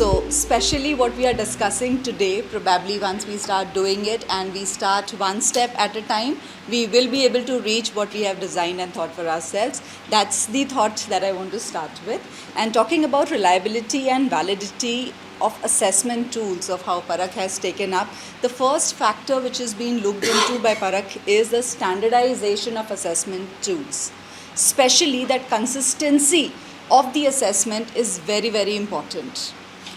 So, especially what we are discussing today, probably once we start doing it and we start one step at a time, we will be able to reach what we have designed and thought for ourselves. That's the thought that I want to start with. And talking about reliability and validity of assessment tools of how Parakh has taken up, the first factor which is being looked into by Parakh is the standardization of assessment tools. Especially that consistency of the assessment is very, very important.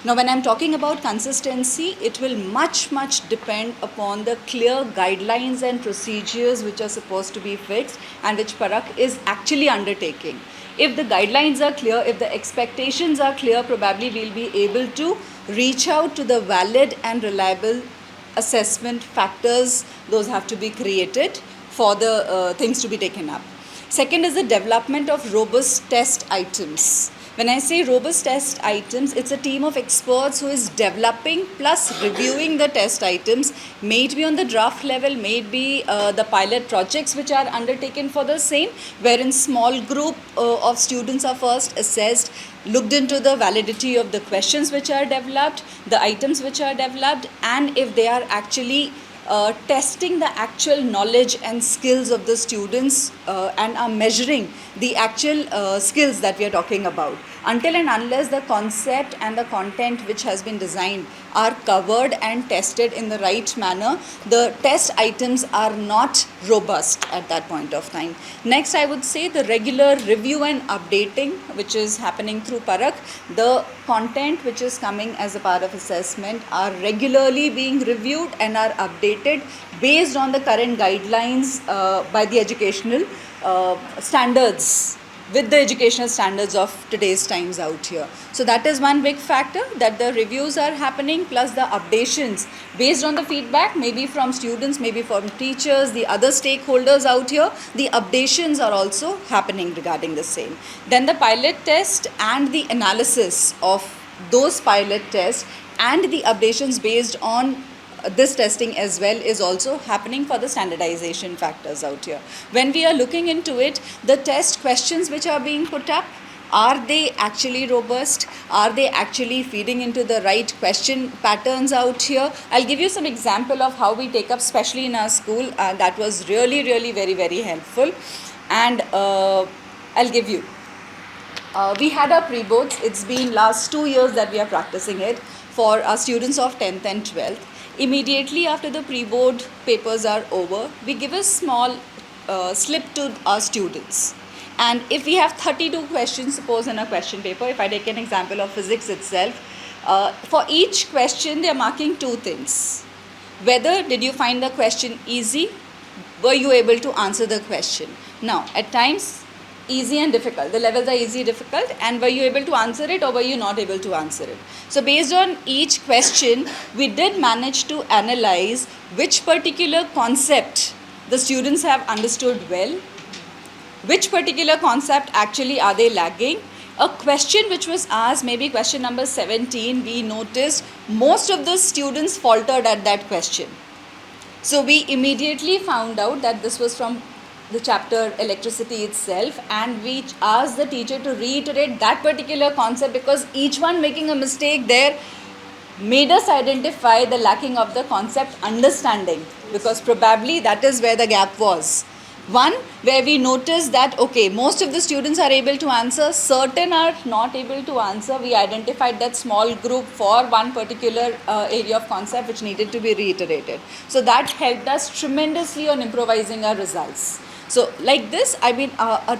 Now, when I'm talking about consistency, it will much depend upon the clear guidelines and procedures which are supposed to be fixed and which Parakh is actually undertaking. If the guidelines are clear, if the expectations are clear, probably we'll be able to reach out to the valid and reliable assessment factors. Those have to be created for the things to be taken up. Second is the development of robust test items. When I say robust test items, it's a team of experts who is developing plus reviewing the test items, may it be on the draft level, may it be the pilot projects which are undertaken for the same, wherein small group of students are first assessed, looked into the validity of the questions which are developed, the items which are developed, and if they are actually testing the actual knowledge and skills of the students and are measuring the actual skills that we are talking about. Until and unless the concept and the content which has been designed are covered and tested in the right manner, the test items are not robust at that point of time. Next, I would say the regular review and updating which is happening through Parakh. The content which is coming as a part of assessment are regularly being reviewed and are updated based on the current guidelines by the educational standards, with the educational standards of today's times out here. So that is one big factor, that the reviews are happening plus the updations based on the feedback, maybe from students, maybe from teachers, the other stakeholders out here. The updations are also happening regarding the same. Then the pilot test and the analysis of those pilot tests and the updations based on this testing as well is also happening for the standardization factors out here. When we are looking into it, the test questions which are being put up, are they actually robust? Are they actually feeding into the right question patterns out here? I'll give you some example of how we take up, especially in our school. That was really very helpful. And I'll give you. We had our pre-boards. It's been last 2 years that we are practicing it for our students of 10th and 12th. Immediately after the pre-board papers are over, we give a small slip to our students. And if we have 32 questions, suppose in a question paper, if I take an example of physics itself, for each question they are marking 2 things. Whether did you find the question easy, were you able to answer the question. Now, at times, easy and difficult. The levels are easy, difficult, and were you able to answer it or were you not able to answer it? So based on each question, we did manage to analyze which particular concept the students have understood well, which particular concept actually are they lagging. A question which was asked, maybe question number 17, we noticed most of the students faltered at that question. So we immediately found out that this was from the chapter electricity itself, and we asked the teacher to reiterate that particular concept, because each one making a mistake there made us identify the lacking of the concept understanding, because probably that is where the gap was. One, where we noticed that, okay, most of the students are able to answer, certain are not able to answer. We identified that small group for one particular area of concept which needed to be reiterated. So that helped us tremendously on improvising our results. So like this, I mean,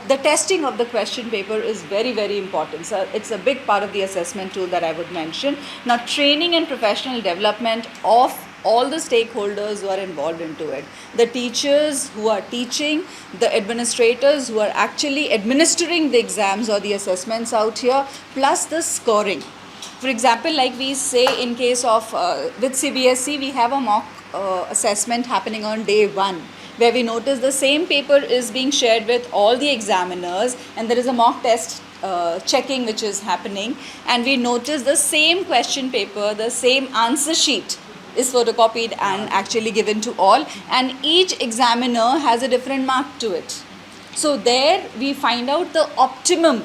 the testing of the question paper is very important. So it's a big part of the assessment tool that I would mention. Now, training and professional development of all the stakeholders who are involved into it. The teachers who are teaching, the administrators who are actually administering the exams or the assessments out here, plus the scoring. For example, like we say in case of, with CBSE, we have a mock assessment happening on day 1, where we notice the same paper is being shared with all the examiners and there is a mock test checking which is happening, and we notice the same question paper, the same answer sheet is photocopied and actually given to all, and each examiner has a different mark to it. So there we find out the optimum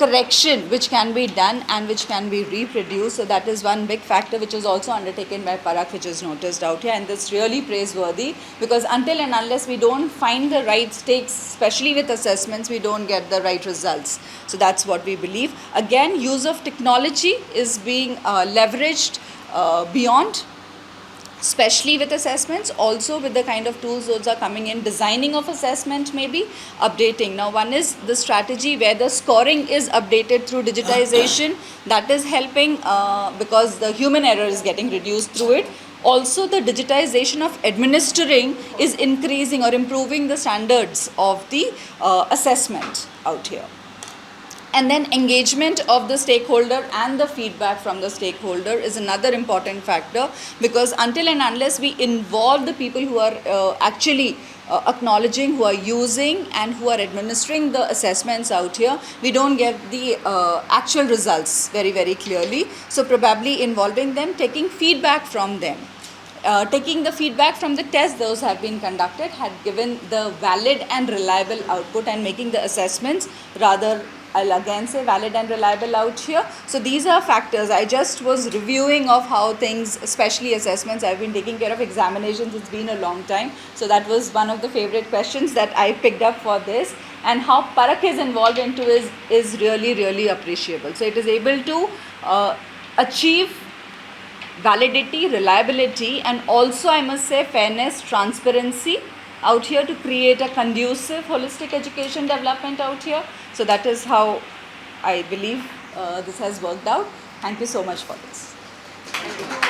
correction which can be done and which can be reproduced. So that is one big factor which is also undertaken by Parakh, which is noticed out here, and this really praiseworthy, because until and unless we don't find the right stakes, especially with assessments, we don't get the right results. So that's what we believe. Again, use of technology is being leveraged beyond, especially with assessments, also with the kind of tools those are coming in, designing of assessment, maybe updating. Now, one is the strategy where the scoring is updated through digitization. That is helping because the human error is getting reduced through it. Also, the digitization of administering is increasing or improving the standards of the assessment out here. And then engagement of the stakeholder and the feedback from the stakeholder is another important factor, because until and unless we involve the people who are actually acknowledging, who are using and who are administering the assessments out here, we don't get the actual results very, very clearly. So probably involving them, taking feedback from them. Taking the feedback from the tests those have been conducted had given the valid and reliable output, and making the assessments rather, I'll again say, valid and reliable out here. So these are factors. I just was reviewing of how things, especially assessments, I've been taking care of examinations. It's been a long time. So that was one of the favorite questions that I picked up for this. And how Parakh is involved into is really, really appreciable. So it is able to achieve validity, reliability, and also, I must say, fairness, transparency out here to create a conducive holistic education development out here. So that is how I believe this has worked out. Thank you so much for this.